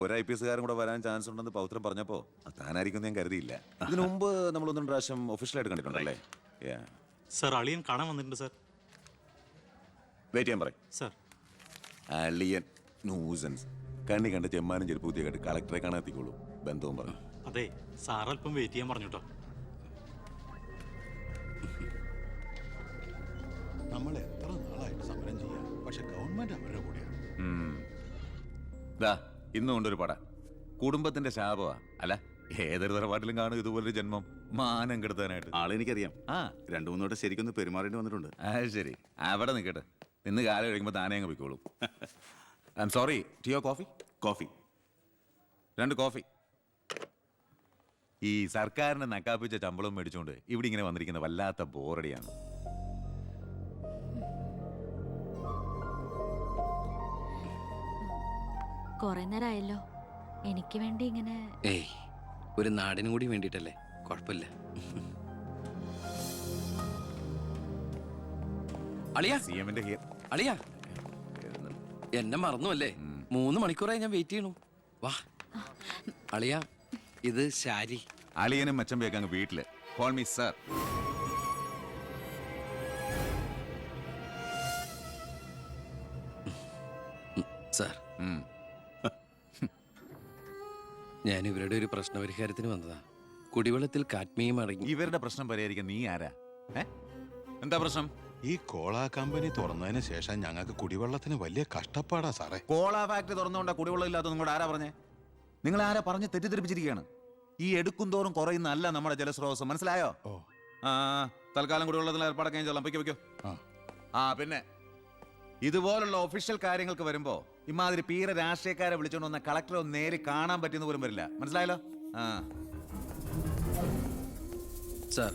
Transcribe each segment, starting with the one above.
ഒരു IPS കാരൻ കൂടെ വരാൻ ചാൻസ് ഉണ്ടെന്ന് പൗത്രം പറഞ്ഞപ്പോ താനായിരിക്കും ഞാൻ കരുതിയില്ല. ഇതിനു മുമ്പ് നമ്മൾ ഒന്നും പ്രാവശ്യം ഒഫീഷ്യലായിട്ട് കണ്ടിട്ടുണ്ടല്ലേ? സർ, അളിയൻ കാണാൻ വന്നിട്ടുണ്ട് സർ. വെയിറ്റ് ചെയ്യാൻ പറയും സർ. അളിയൻ ന്യൂസൻസ് കണ്ണി കണ്ട് ചെമ്മാനും ചെരുപ്പൂത്തിയെ കണ്ട് കളക്ടറെ കാണാൻ എത്തിക്കോളൂ. ബന്ധവും പറഞ്ഞു. അതെ, സാർ അല്പം വെയിറ്റ് ചെയ്യാൻ പറഞ്ഞുട്ടോ. നമ്മൾ എത്ര നാളായിട്ട് സമരം ചെയ്യാം, പക്ഷെ ഗവൺമെന്റ് അവരുടെ കൂടെയാണ്. ഇന്നും കൊണ്ടൊരു പട കുടുംബത്തിന്റെ ശാപമാ. അല്ല, ഏതൊരു തറവാട്ടിലും കാണും ഇതുപോലൊരു ജന്മം മാനം കെടുത്താനായിട്ട്. ആളെനിക്കറിയാം. 2-3 വട്ടം ശരിക്കൊന്ന് പെരുമാറേണ്ടി വന്നിട്ടുണ്ട്. ശരി, അവിടെ നിൽക്കട്ടെ. ഇന്ന് കാലം കഴിയുമ്പോൾ താനേ അങ്ങ് പോയിക്കോളൂ. I am sorry. ടീയോ കോഫി? Coffee 2 coffee. ഈ സർക്കാരിനെ നക്കാപ്പിച്ച ശമ്പളം മേടിച്ചുകൊണ്ട് ഇവിടെ ഇങ്ങനെ വന്നിരിക്കുന്ന വല്ലാത്ത ബോറടിയാണ്. കൊറേ നേരമായല്ലോ. എനിക്ക് വേണ്ടി ഇങ്ങനെ ഒരു നാടിനും കൂടി വേണ്ടിട്ടല്ലേ? കുഴപ്പമില്ല. അളിയാ, അളിയാ എന്നെ മറന്നു അല്ലേ? 3 മണിക്കൂറായി ഞാൻ വെയിറ്റ് ചെയ്യണു. വാ അളിയാ, ഇത് ശാരി. അളിയനും മച്ചമ്പയൊക്കെ അങ്ങ് വീട്ടില്. Call me sir. സാർ, ഞാൻ ഇവരുടെ ഒരു പ്രശ്നപരിഹാരത്തിന് വന്നതാ. കുടിവെള്ളത്തിൽ കാഡ്മിയം അടങ്ങി. ഇവരുടെ പ്രശ്നം പരിഹരിക്കാൻ നീ ആരാ? എന്താ പ്രശ്നം? ഈ കോള കമ്പനി തുറന്നതിന് ശേഷം ഞങ്ങൾക്ക് കുടിവെള്ളത്തിന് വലിയ കഷ്ടപ്പാടാ സാറേ. കോള ഫാക്ടറി തുറന്നുകൊണ്ടാ കുടിവെള്ളം ഇല്ലാത്ത നിങ്ങളോട് ആരാ പറഞ്ഞേ? നിങ്ങൾ ആരാ പറഞ്ഞ് തെറ്റിദ്ധരിപ്പിച്ചിരിക്കുകയാണ്. ഈ എടുക്കും തോറും കുറയുന്നല്ല നമ്മുടെ ജലസ്രോതസ്. മനസ്സിലായോ? തൽക്കാലം കുടിവെള്ളത്തിൽ ഏർപ്പാടൊക്കെ ചെല്ലാം. പൊയ്ക്കോ. പിന്നെ ഇതുപോലുള്ള ഒഫീഷ്യൽ കാര്യങ്ങൾക്ക് വരുമ്പോ ഇമാതിരി പീര രാഷ്ട്രീയക്കാരെ വിളിച്ചോണ്ട് വന്ന കളക്ടറെ ഒന്ന് നേരി കാണാൻ പറ്റുന്ന പോലും വരില്ല. മനസ്സിലായല്ലോ? സാർ,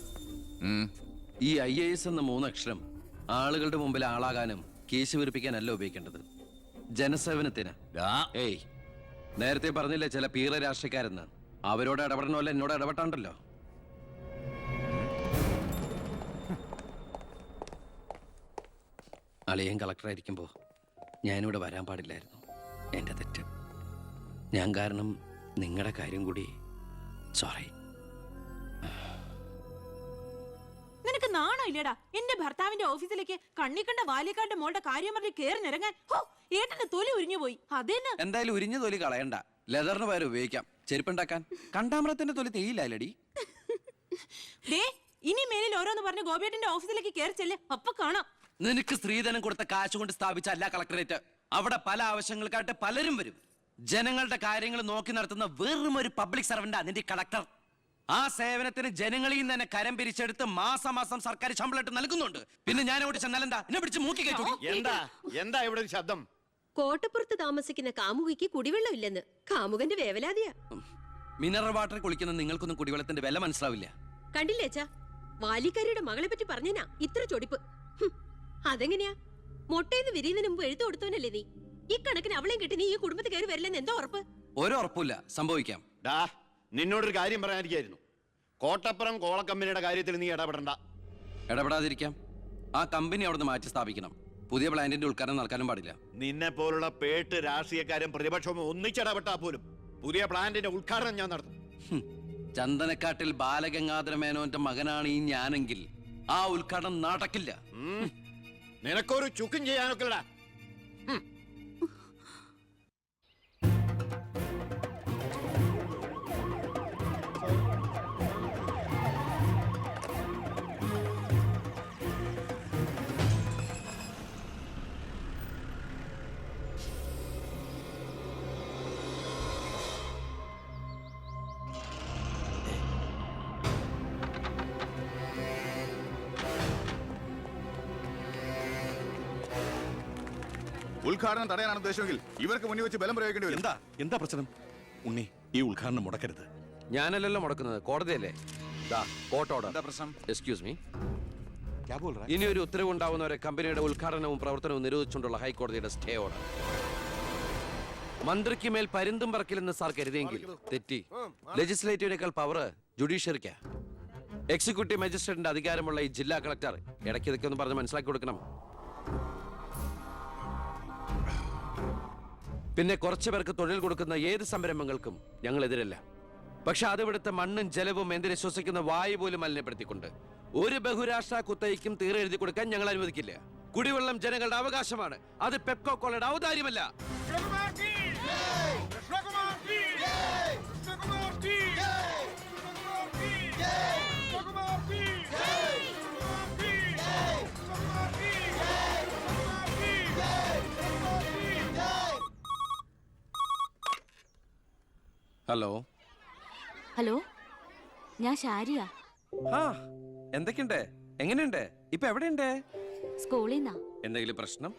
ഈ IAS എന്ന 3 അക്ഷരം ആളുകളുടെ മുമ്പിൽ ആളാകാനും കേസ് വീർപ്പിക്കാനല്ല ഉപയോഗിക്കേണ്ടത്, ജനസേവനത്തിന്. നേരത്തെ പറഞ്ഞില്ലേ ചില പീറ രാഷ്ട്രീയക്കാരെന്ന്? അവരോട് ഇടപെടണമല്ല, എന്നോട് ഇടപെട്ടാണ്ടല്ലോ. അളിയൻ കളക്ടറായിരിക്കുമ്പോൾ ഞാനിവിടെ വരാൻ പാടില്ലായിരുന്നു. എൻ്റെ തെറ്റ്. ഞാൻ കാരണം നിങ്ങളുടെ കാര്യം കൂടി. സോറി. നിനക്ക് നാണോ ഇല്ലടാ? എന്റെ ഭർത്താവിന്റെ ഓഫീസിലേക്ക് കണ്ണിക്കണ്ട വാലിക്കാരുടെ മോളുടെ കാര്യം പറഞ്ഞ് കേറി നിരങ്ങാൻ. ഏട്ടന്റെ തൊലി ഉരിഞ്ഞു പോയി. അതെന്നെ. എന്തായാലും ഉരിഞ്ഞ തൊലി കളയണ്ട, ലെതറിന് പകരം ഉപയോഗിക്കാം. ചെരുപ്പുണ്ടാക്കാൻ കണ്ടാമറത്തിന്റെ തൊലി തെയ്യില്ലടി. ഇനി മേലിൽ ഓരോന്ന് പറഞ്ഞ് ഗോപിയേട്ടന്റെ ഓഫീസിലേക്ക് കയറി ചെല്ലേ, അപ്പൊ കാണാം. നിനക്ക് സ്ത്രീധനം കൊടുത്ത കാശ് കൊണ്ട് സ്ഥാപിച്ച അല്ല കളക്ടറേറ്റ്. അവിടെ പല ആവശ്യങ്ങൾക്കായിട്ട് പലരും വരും. ജനങ്ങളുടെ കാര്യങ്ങൾ നോക്കി നടത്തുന്ന വെറും ഒരു പബ്ലിക് സർവന്റാ നിന്റെ കളക്ടർ. ആ സേവനത്തിന് ജനങ്ങളിൽ നിന്ന് തന്നെ കരം പിരിച്ചെടുത്ത് മാസം സർക്കാർ ശമ്പളമായിട്ട് നൽകുന്നുണ്ട്. പിന്നെ ഞാൻ അവിടെ ചെന്നാലെന്താ? എന്നെ പിടിച്ച് മൂക്കി കയറ്റി. എന്താ ഇവിടെ ഒരു ശബ്ദം? കോട്ടപ്പുറത്ത് താമസിക്കുന്ന കാമുകിക്ക് കുടിവെള്ളമില്ലെന്ന് കാമുകന്റെ വേവലാതിയാ. മിനറൽ വാട്ടർ കുളിക്കുന്ന നിങ്ങൾക്കൊന്നും കുടിവെള്ളത്തിന്റെ വില മനസ്സിലാവില്ല. കണ്ടില്ലേച്ചാ, വാലിക്കാരിയുടെ മകളെ പറ്റി പറഞ്ഞനാ ഇത്ര ചൊടിപ്പ്. അതെങ്ങനെയാ? മൊട്ടേന്ന് വിരിയുന്നതിന് മുമ്പ് എഴുത്തു കൊടുത്തവനല്ലേ നീ? ഈ കണക്കിന് അവളെയും കിട്ടി നീ ഈ കുടുംബത്തിൽ കയറി വരില്ലെന്ന് എന്തോ ഉറപ്പ്? ഒരു ഉറപ്പില്ല, സംഭവിക്കാം. നിന്നോടൊരു കാര്യം പറയാനിരിക്കായിരുന്നു. കോട്ടപ്പുറം കോള കമ്പനിയുടെ കാര്യത്തിൽ നീ ഇടപെടണ്ട. ഇടപെടാതിരിക്കാം. ആ കമ്പനി അവിടുന്ന് മാറ്റി സ്ഥാപിക്കണം. പുതിയ പ്ലാന്റിന്റെ ഉദ്ഘാടനം നടക്കാനും പാടില്ല. നിന്നെ പോലുള്ള പേട്ട് രാഷ്ട്രീയക്കാരും പ്രതിപക്ഷവും ഒന്നിച്ചിടപെട്ടാ പോലും പുതിയ പ്ലാന്റിന്റെ ഉദ്ഘാടനം ഞാൻ നടത്തും. ചന്ദനക്കാട്ടിൽ ബാലഗംഗാധര മേനോന്റെ മകനാണ് ഈ ഞാനെങ്കിൽ ആ ഉദ്ഘാടനം നടക്കില്ല. നിനക്കൊരു ചുക്കും ചെയ്യാനൊക്കെടാ. ഉദ്ഘാടനം തടയാനാണ് ഉദ്ദേശമെങ്കിൽ ഇവർക്ക് മുന്നിൽ വെച്ച് ബലം പ്രയോഗിക്കേണ്ടി വരും. എന്താ പ്രശ്നം? ഉണ്ണി, ഈ ഉദ്ഘാടനം മുടക്കരുത്. ഞാനല്ലല്ലോ മുടക്കുന്നത്, കോടതിയല്ലേ. പ്രശ്നം? Excuse me. ഇനി ഒരു ഉത്തരവ് ഉണ്ടാവുന്നവരെ കമ്പനിയുടെ ഉദ്ഘാടനവും പ്രവർത്തനവും നിരോധിച്ചുകൊണ്ടുള്ള ഹൈക്കോടതിയുടെ സ്റ്റേ ഓർഡർ. മന്ത്രിക്ക് മേൽ പരുന്തും പറക്കില്ലെന്ന് സാർ കരുതിയെങ്കിൽ തെറ്റി. ലെജിസ്ലേറ്റീവിനേക്കാൾ പവർ ജുഡീഷ്യറിക്കാ. എക്സിക്യൂട്ടീവ് മജിസ്ട്രേറ്റിന്റെ അധികാരമുള്ള ഈ ജില്ലാ കളക്ടർ ഇടയ്ക്ക് ഇതൊക്കെ ഒന്ന് പറഞ്ഞ് മനസ്സിലാക്കി കൊടുക്കണം. പിന്നെ കുറച്ചു പേർക്ക് തൊഴിൽ കൊടുക്കുന്ന ഏത് സംരംഭങ്ങൾക്കും ഞങ്ങൾ എതിരല്ല. പക്ഷെ അതിവിടുത്തെ മണ്ണും ജലവും എന്തിനെ ശ്വസിക്കുന്ന വായു പോലും മലിനപ്പെടുത്തിക്കൊണ്ട് ഒരു ബഹുരാഷ്ട്ര കുത്തയ്ക്കും തീരെ എഴുതി കൊടുക്കാൻ ഞങ്ങൾ അനുവദിക്കില്ല. കുടിവെള്ളം ജനങ്ങളുടെ അവകാശമാണ്, അത് പെപ്കോ കോളയുടെ ഔദാര്യമല്ല. ഹലോ ഹലോ, ഞാൻ ഷാരിയ. ആ എന്തൊക്കെയുണ്ട്, എങ്ങനെയുണ്ട്, ഇപ്പൊ എവിടെയുണ്ട്? സ്കൂളിൽ നിന്നാ. എന്തെങ്കിലും പ്രശ്നം?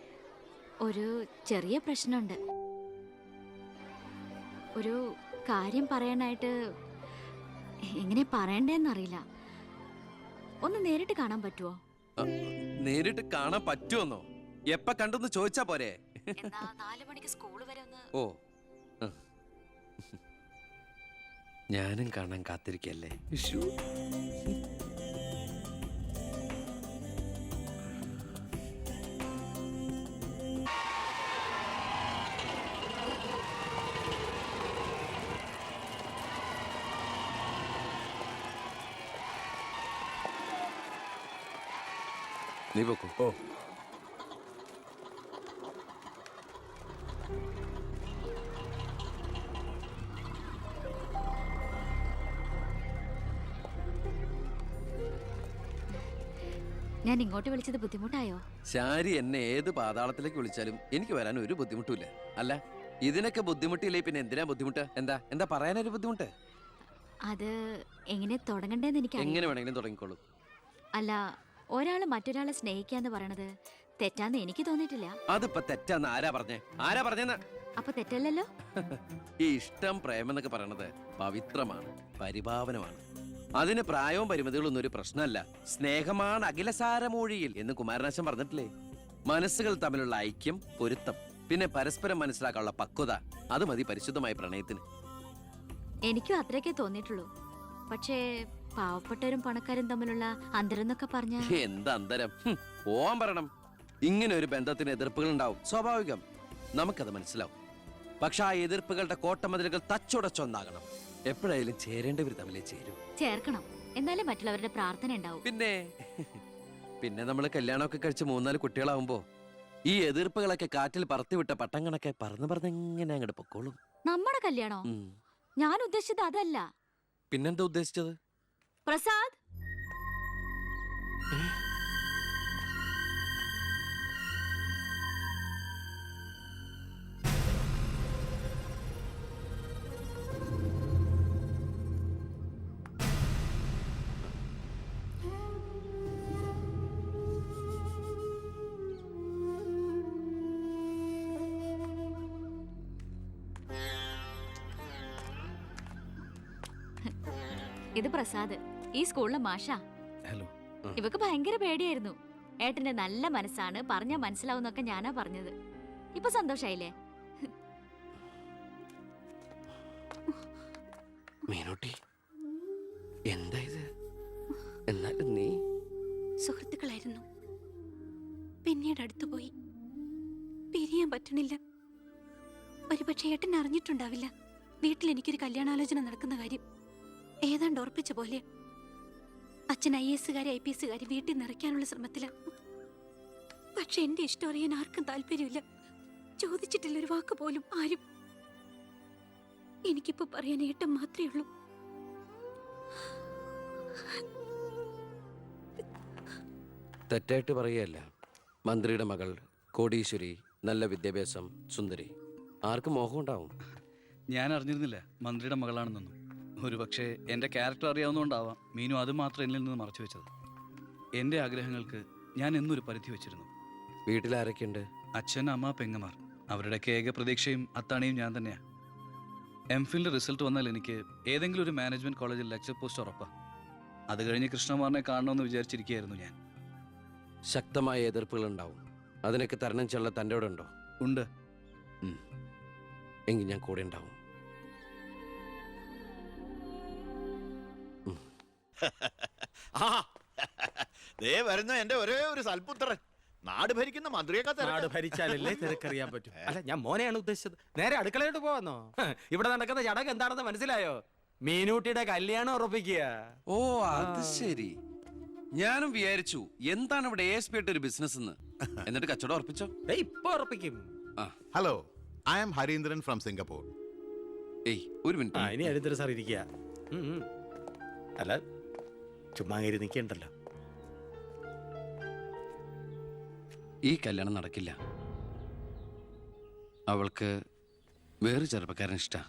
ഒരു ചെറിയ പ്രശ്നമുണ്ട്. ഒരു കാര്യം പറയാനായിട്ട് എങ്ങനെ പറയണ്ടേന്നറിയില്ല. ഒന്ന് നേരിട്ട് കാണാൻ പറ്റുമോ? നേരിട്ട് കാണാൻ പറ്റുമെന്നോ? എപ്പ കണ്ടെന്ന് ചോദിച്ചാ പോരെ? എന്നാ 4 മണിക്ക് സ്കൂൾ വരെ ഒന്ന്. ഓ, ഞാനും കാണാൻ കാത്തിരിക്കല്ലേ. നീ പോക്കോ. ഓ, ഞാൻ ഇങ്ങോട്ട് വിളിച്ചത് ബുദ്ധിമുട്ടായോ? ശാരി എന്നെ ഏത് പാതാളത്തിലേക്ക് വിളിച്ചാലും എനിക്ക് വരാൻ ഒരു ബുദ്ധിമുട്ടില്ല. അല്ല, ഇതിനൊക്കെ ബുദ്ധിമുട്ടില്ലേ പിന്നെ എന്തിനാ ബുദ്ധിമുട്ട്? എന്താ എന്താ പറയാനൊരു ബുദ്ധിമുട്ട്? അത് എങ്ങനെ തുടങ്ങണ്ടേന്ന് എനിക്ക് എങ്ങനെ വേണമെങ്കിലും തുടങ്ങിക്കോളൂ. അല്ല, ഒരാള് മറ്റൊരാളെ സ്നേഹിക്കാന്ന് പറയണത് തെറ്റാന്ന് എനിക്ക് തോന്നിയിട്ടില്ല. അതിപ്പോ തെറ്റാന്ന് ആരാ പറഞ്ഞേ? ആരാ പറഞ്ഞെന്ന്? അപ്പൊ തെറ്റല്ലല്ലോ. ഈ ഇഷ്ടം പ്രേമം എന്നൊക്കെ പറയണത് പവിത്രമാണ്, പരിഭാവനമാണ്. അതിന് പ്രായവും പരിമിതികളൊന്നും ഒരു പ്രശ്നമല്ല. സ്നേഹമാണ് അഖിലസാരമൂഴിയിൽ എന്ന് കുമാരനാശൻ പറഞ്ഞിട്ടില്ലേ? മനസ്സുകൾ തമ്മിലുള്ള ഐക്യം, പൊരുത്തം, പിന്നെ പരസ്പരം മനസ്സിലാക്കാനുള്ള പക്വത, അത് മതി പരിശുദ്ധമായ പ്രണയത്തിന്. എനിക്കും അത്രയൊക്കെ തോന്നിയിട്ടുള്ളൂ. പക്ഷേ പാവപ്പെട്ടവരും പണക്കാരും തമ്മിലുള്ള അന്തരം എന്നൊക്കെ പറഞ്ഞ എന്താ അന്തരം? പോവാൻ പറയണം. ഇങ്ങനെ ഒരു ബന്ധത്തിന് എതിർപ്പുകൾ ഉണ്ടാവും, സ്വാഭാവികം, നമുക്കത് മനസ്സിലാവും. പക്ഷെ ആ എതിർപ്പുകളുടെ കോട്ടമതിലുകൾ തച്ചുടച്ചൊന്നാകണം. എപ്പോഴായാലും ചേരേണ്ടവർ തമ്മിലേ ചേരൂ. ചേർക്കണം, എന്നാലേ മറ്റുള്ളവരുടെ പ്രാർത്ഥന ഉണ്ടാവും. പിന്നെ നമ്മൾ കല്യാണമൊക്കെ കഴിച്ച് 3-4 കുട്ടികളാവുമ്പോ ഈ എതിർപ്പുകളൊക്കെ കാറ്റിൽ പറത്തിവിട്ട പട്ടം കണക്കെ പറന്ന് എങ്ങനെ അങ്ങോട്ട് പൊക്കോളും. നമ്മുടെ കല്യാണോ? ഞാൻ ഉദ്ദേശിച്ചത് അതല്ല. പിന്നെന്താ ഉദ്ദേശിച്ചത്? പ്രസാദ്, ഇത് പ്രസാദ്, ഈ സ്കൂളിലെ മാഷ. ഹലോ. ഇവക്ക് ഭയങ്കര പേടിയായിരുന്നു. ഏട്ടന്റെ നല്ല മനസ്സാണ്, പറഞ്ഞാ മനസ്സിലാവുന്നൊക്കെ ഞാനാ പറഞ്ഞത്. ഇപ്പൊ സന്തോഷായില്ലേ? മീനൂട്ടി, എന്താ ഇത്? എന്നാലും നീ സുഹൃത്തുക്കളായിരുന്നു, പിന്നീട് അടുത്തുപോയി. പിരിയാൻ പറ്റണില്ല. ഒരുപക്ഷെ ഏട്ടൻ അറിഞ്ഞിട്ടുണ്ടാവില്ല വീട്ടിൽ എനിക്കൊരു കല്യാണാലോചന നടക്കുന്ന കാര്യം. ഏതാണ്ട് ഉറപ്പിച്ച പോലെ അച്ഛൻ IAS IPS വീട്ടിൽ നിറയ്ക്കാനുള്ള ശ്രമത്തില. പക്ഷെ എന്റെ ഇഷ്ടം അറിയാൻ ആർക്കും താല്പര്യമില്ല. ചോദിച്ചിട്ടില്ല ഒരു വാക്ക് പോലും ആരും. എനിക്കിപ്പോ പറയാൻ ഏട്ടൻ മാത്രമേ ഉള്ളൂ. തെറ്റായിട്ട് പറയുകയല്ല. മന്ത്രിയുടെ മകൾ, കോടീശ്വരി, നല്ല വിദ്യാഭ്യാസം, സുന്ദരി, ആർക്കും മോഹം ഉണ്ടാവും. ഞാൻ അറിഞ്ഞിരുന്നില്ല മന്ത്രിയുടെ മകളാണെന്നൊന്നും. ഒരു പക്ഷേ എൻ്റെ ക്യാരക്ടർ അറിയാവുന്നതുകൊണ്ടാവാം മീനു അത് മാത്രം എന്നിൽ നിന്ന് മറച്ചു വെച്ചത്. എൻ്റെ ആഗ്രഹങ്ങൾക്ക് ഞാൻ എന്നൊരു പരിധി വെച്ചിരുന്നു. വീട്ടിൽ ആരൊക്കെയുണ്ട്? അച്ഛൻ, അമ്മ, പെങ്ങന്മാർ. അവരുടെയൊക്കെ ഏക പ്രതീക്ഷയും അത്താണിയും ഞാൻ തന്നെയാണ്. MPhilന്റെ റിസൾട്ട് വന്നാൽ എനിക്ക് ഏതെങ്കിലും ഒരു മാനേജ്മെന്റ് കോളേജിൽ ലെക്ചർ പോസ്റ്റ് ഉറപ്പാ. അത് കഴിഞ്ഞ് കൃഷ്ണകുമാറിനെ കാണണമെന്ന് വിചാരിച്ചിരിക്കുകയായിരുന്നു ഞാൻ. ശക്തമായ എതിർപ്പുകൾ ഉണ്ടാവും, അതിനൊക്കെ തരണം ചെയ്യാനുള്ള തൻ്റെ അവിടെ ഉണ്ടോ? ഉണ്ട്. എങ്കിൽ ഞാൻ കൂടെ ഉണ്ടാവും. ആ, ദേ വരുന്ന എന്റെ ഒരേ ഒരു സൽപുത്രൻ. നാട് ഭരിക്കുന്ന മന്ത്രിയൊക്കെ നാട് തിരക്കാം. ഭരിച്ചാലല്ലേ തിരക്കറിയാൻ പറ്റും. അല്ല, ഞാൻ മോനെയാണ് ഉദ്ദേശിച്ചത്. നേരെ അടുക്കളയോട്ട് പോവാന്നോ? ഇവിടെ നടക്കുന്ന ചടങ്ങ് എന്താണെന്ന് മനസ്സിലായോ? മീനൂട്ടിയുടെ കല്യാണം ഉറപ്പിക്കുക. ഓ അത് ശരി. ഞാനും വിചാരിച്ചു എന്താണ് ഇവിടെ ASP ആയിട്ട് ഒരു ബിസിനസ് എന്ന്. എന്നിട്ട് കച്ചവടം ഉറപ്പിച്ചോ? ഇപ്പൊ ഉറപ്പിക്കും. Hello, I am Harindran from Singapore. ഏയ് ഒരു ആ, മിനിറ്റ്. ഇനി അരിന്തര സാർ ഇരിക്കുക. അല്ല, ചുമ്മാ കയറി നിൽക്കണ്ടല്ലോ. ഈ കല്യാണം നടക്കില്ല. അവൾക്ക് വേറെ ചെറുപ്പക്കാരൻ ഇഷ്ടാ.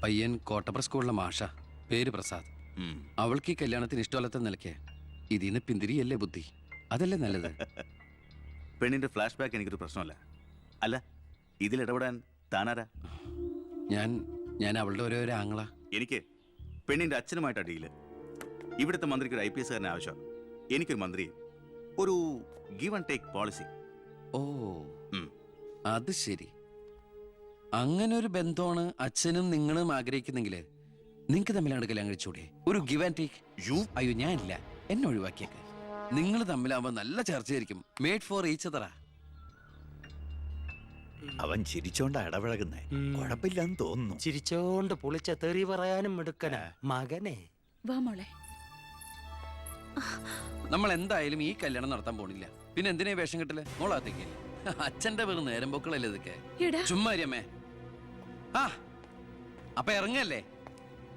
പയ്യൻ കോട്ടപ്ര സ്കൂളിലെ മാഷ, പേര് പ്രസാദ്. അവൾക്ക് ഈ കല്യാണത്തിന് ഇഷ്ടമല്ലാത്ത നിലയ്ക്ക് ഇതിന്ന് പിന്തിരിയല്ലേ ബുദ്ധി. അതല്ലേ നല്ലത്. പെണ്ണിന്റെ ഫ്ലാഷ് ബാക്ക് എനിക്കൊരു പ്രശ്നമല്ല. അല്ല, ഇതിൽ ഇടപെടാൻ താനാരാ? ഞാൻ അവളുടെ ഓരോ ആങ്ങള. എനിക്ക് പെണ്ണിന്റെ അച്ഛനുമായിട്ടാണ് ഡീല്. ഇവിടുത്തെ മന്ത്രിക്ക് ഒരു IPS കാരനെ ആവശ്യം. എനിക്കൊരു മന്ത്രി, ഒരു ഗീവ് ആൻഡ് ടേക്ക് പോളിസി. ഓ അത് ശരി. അങ്ങനെ ഒരു ബന്ധമാണ് അച്ഛനും നിങ്ങളും ആഗ്രഹിക്കുന്നെങ്കിൽ നിങ്ങൾക്ക് തമ്മിലാണ് കല്യാണം കഴിച്ചൂടെ? ഒരു ഗിവ് ആൻഡ് ടേക്ക്. അയ്യോ ഞാനില്ല, എന്നെ ഒഴിവാക്കിയേക്ക്. നിങ്ങൾ തമ്മിലാവുമ്പോ നല്ല ചർച്ചയായിരിക്കും. മേഡ് ഫോർ ഈച്ച് അതറാ. അവൻ ചിരിച്ചോണ്ടാ ഇടപഴകുന്നേ. കുഴപ്പമില്ലെന്ന് തോന്നുന്നു. ചിരിച്ചോണ്ട് പൊളിച്ച തെറി പറയാനും എടുക്കന മകനെ. വാ മോളെ. നമ്മൾ എന്തായാലും ഈ കല്യാണം നടത്താൻ പോണില്ല. പിന്നെ എന്തിനാ വേഷം കെട്ടല്? മോളാത്തേക്ക് അച്ഛന്റെ വെറും നേരം പൊക്കളല്ലേ ഇതൊക്കെ. ചുമ്മാരിയമ്മേ. ആ അപ്പൊ ഇറങ്ങല്ലേ.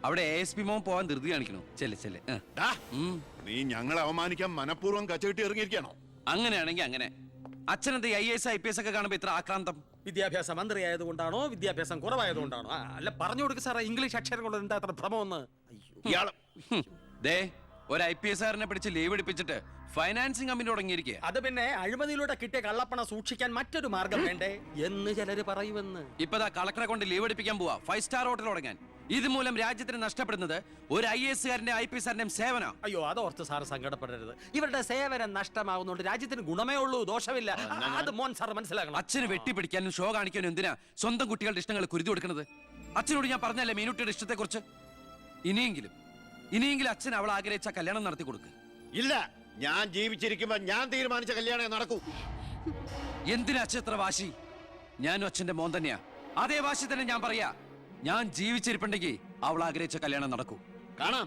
അവിടെ ASP മോൻ പോവാൻ ധൃതി കാണിക്കണു. ചെല്ല്. ഡാ, നീ ഞങ്ങളെ അവമാനിക്കാൻ മനഃപൂർവ്വം കച്ചകെട്ടി ഇറങ്ങിയിരിക്കണോ? അങ്ങനെയാണെങ്കിൽ അങ്ങനെ. അച്ഛനെന്താ IAS IPS ഒക്കെ കാണുമ്പോ ഇത്ര ആക്രാന്തം? വിദ്യാഭ്യാസ മന്ത്രി ആയതുകൊണ്ടാണോ വിദ്യാഭ്യാസം കുറവായതുകൊണ്ടാണോ? അല്ല, പറഞ്ഞു കൊടുക്ക സാറേ, ഇംഗ്ലീഷ് അക്ഷരം കൊണ്ട് എന്താ അത്ര ഭ്രമമെന്ന്. ഇയാള് ദേ ഒരു IPS കാരനെ പിടിച്ച് ലീവ് എടുപ്പിച്ചിട്ട് ഫൈനാൻസിങ് കമ്പനി തുടങ്ങിയിരിക്കുക. അത് പിന്നെ അഴിമതിയിലൂടെ കിട്ടിയ കള്ളപ്പണം സൂക്ഷിക്കാൻ മറ്റൊരു മാർഗം വേണ്ടേ എന്ന് ചിലര് പറയുമെന്ന്. ഇപ്പതാ കളക്ടറെ കൊണ്ട് ലീവ് എടുപ്പിക്കാൻ പോവാ 5 സ്റ്റാർ ഹോട്ടൽ തുടങ്ങാൻ. ഇതുമൂലം രാജ്യത്തിന് നഷ്ടപ്പെടുന്നത് ഒരു IAS കാരന്റെ IPS കാരന്റെയും സേവനം. അയ്യോ, അതോർത്ത് സാറ് സങ്കടപ്പെടരുത്. ഇവരുടെ സേവനം നഷ്ടമാകുന്നുണ്ട് രാജ്യത്തിന് ഗുണമേ ഉള്ളൂ, ദോഷമില്ല. അത് മോൻ സാർ മനസ്സിലാക്കണം. അച്ഛന് വെട്ടിപ്പിടിക്കാനും ഷോ കാണിക്കാനും എന്തിനാ സ്വന്തം കുട്ടികളുടെ ഇഷ്ടങ്ങൾ കുരുതി കൊടുക്കുന്നത്? അച്ഛനോട് ഞാൻ പറഞ്ഞല്ലേ മീനുട്ടിയുടെ ഇഷ്ടത്തെ കുറിച്ച്. ഇനിയെങ്കിലും അച്ഛൻ അവൾ ആഗ്രഹിച്ച കല്യാണം നടത്തി കൊടുക്ക്. ഇല്ല, ഞാൻ ജീവിച്ചിരിക്കുമ്പോ ഞാൻ തീരുമാനിച്ച കല്യാണം നടക്കൂ. എന്തിനാ അച്ഛൻ എത്ര വാശി? ഞാനും അച്ഛന്റെ മോൻ തന്നെയാ. അതേ വാശി തന്നെ ഞാൻ പറയാ. ഞാൻ ജീവിച്ചിരിപ്പുണ്ടെങ്കിൽ അവൾ ആഗ്രഹിച്ച കല്യാണം നടക്കൂ. കാണാം.